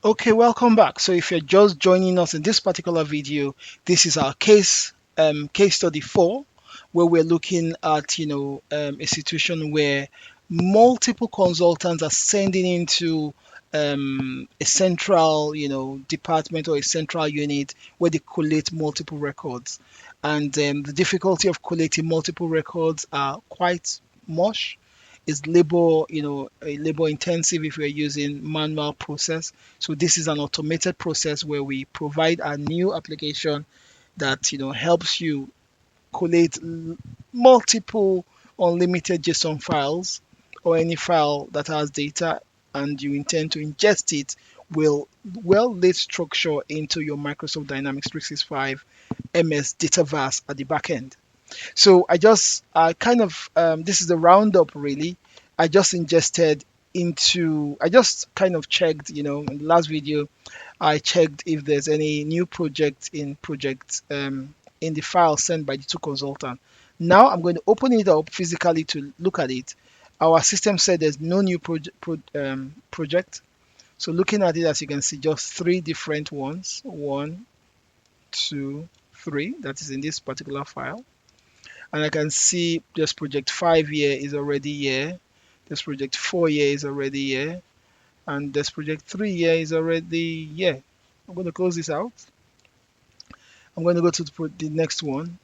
Okay, welcome back. So if you're just joining us in this particular video, this is our case study 4, where we're looking at a situation where multiple consultants are sending into a central department or a central unit where they collate multiple records, and the difficulty of collating multiple records are quite much. Is labor, a labor intensive if we're using manual process. So this is an automated process where we provide a new application that helps you collate multiple unlimited JSON files or any file that has data, and you intend to ingest it will well laid structure into your Microsoft Dynamics 365 MS Dataverse at the back end. So this is the roundup really. I just kind of checked, in the last video, I checked if there's any new project in the file sent by the two consultants. Now I'm going to open it up physically to look at it. Our system said there's no new project. So looking at it, as you can see, just 3 different ones. 1, 2, 3. That is in this particular file. And I can see this project 5 here is already here. This project 4 here is already here. And this project 3 here is already here. I'm going to close this out. I'm going to go to the next one.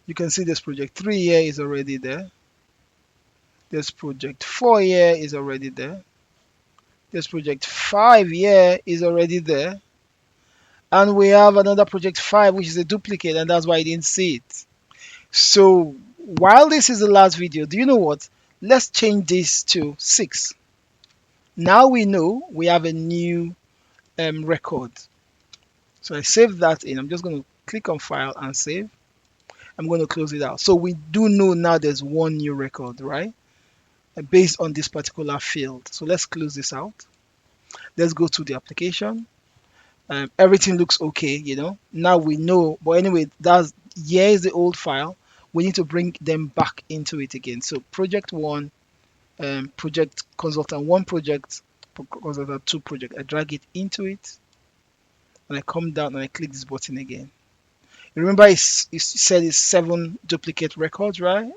You can see this project 3 here is already there. This project 4 here is already there. This project 5 here is already there. And we have another project 5, which is a duplicate, and that's why I didn't see it. So while this is the last video, do you know what? Let's change this to 6. Now we know we have a new record. So I save that in. I'm just going to click on File and Save. I'm going to close it out. So we do know now there's one new record, right? Based on this particular field. So let's close this out. Let's go to the application. Everything looks okay, Now we know, but anyway, here is the old file. We need to bring them back into it again. So project 1, project consultant 1 project, consultant 2 project. I drag it into it, and I come down and I click this button again. You remember it said it's 7 duplicate records, right?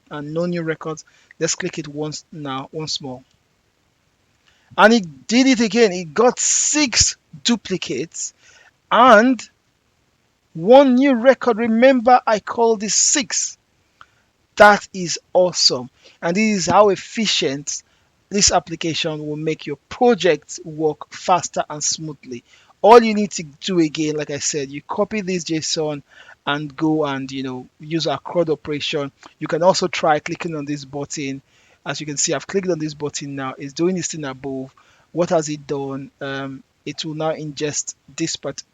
And no new records. Let's click it once more. And it did it again. It got 6 duplicates and 1 new record. Remember, I called this 6. That is awesome. And this is how efficient this application will make your project work faster and smoothly. All you need to do again, like I said, you copy this JSON and go and use our CRUD operation. You can also try clicking on this button. As you can see, I've clicked on this button now. It's doing this thing above. What has it done? It will now ingest this particular.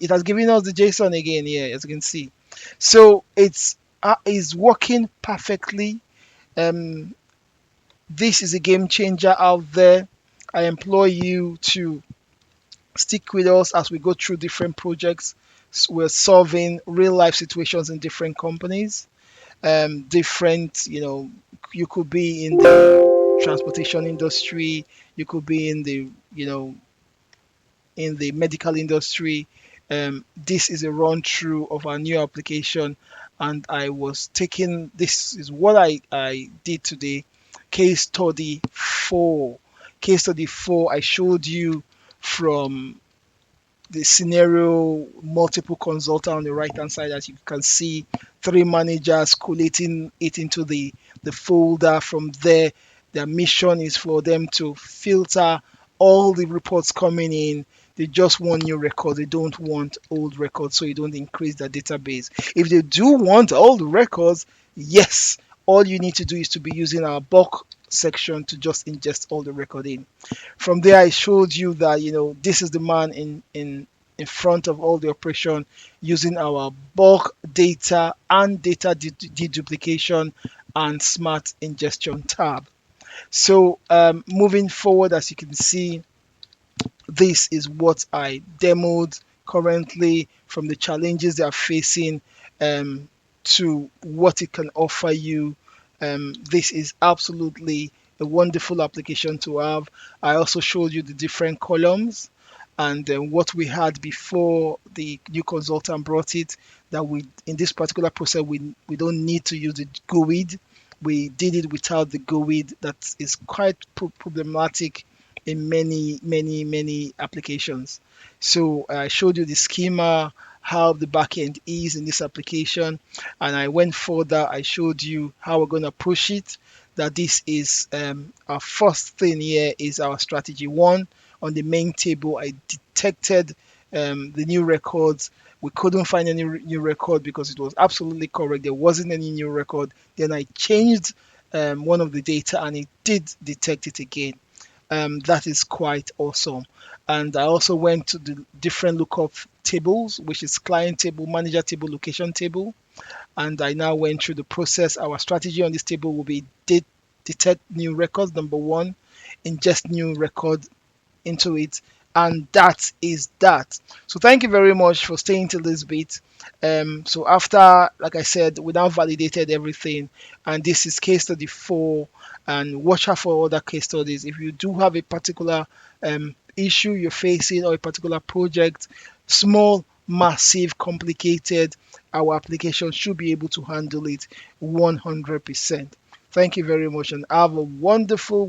It has given us the JSON again here, as you can see. So it's working perfectly. This is a game changer out there. I implore you to stick with us as we go through different projects. We're solving real life situations in different companies. You could be in the transportation industry, you could be in the medical industry. This is a run through of our new application, and this is what I did today. Case study 4. I showed you from the scenario, multiple consultant on the right hand side. As you can see, 3 managers collating it into the folder. From there, their mission is for them to filter all the reports coming in. They just want new records. They don't want old records, so you don't increase their database. If they do want all the records, yes, all you need to do is to be using our bulk section to just ingest all the record in. From there, I showed you that this is the man in front of all the operation using our bulk data and data deduplication and smart ingestion tab. So moving forward, as you can see, this is what I demoed currently, from the challenges they are facing to what it can offer you. This is absolutely a wonderful application to have. I also showed you the different columns and what we had before the new consultant brought it, that we in this particular process we don't need to use the GUID. We did it without the GUID. That is quite problematic in many applications. So I showed you the schema, how the backend is in this application, and I went further. I showed you how we're going to approach it. That this is our first thing here is our strategy one. On the main table, I detected the new records. We couldn't find any new record because it was absolutely correct. There wasn't any new record. Then I changed one of the data and it did detect it again. That is quite awesome. And I also went to the different lookup tables, which is client table, manager table, location table. And I now went through the process. Our strategy on this table will be detect new records, number one, ingest new record into it, and that is that. So thank you very much for staying till this bit. So after, like I said, we now validated everything, and this is case study 4, and watch out for other case studies. If you do have a particular issue you're facing or a particular project, small, massive, complicated, our application should be able to handle it 100%. Thank you very much and have a wonderful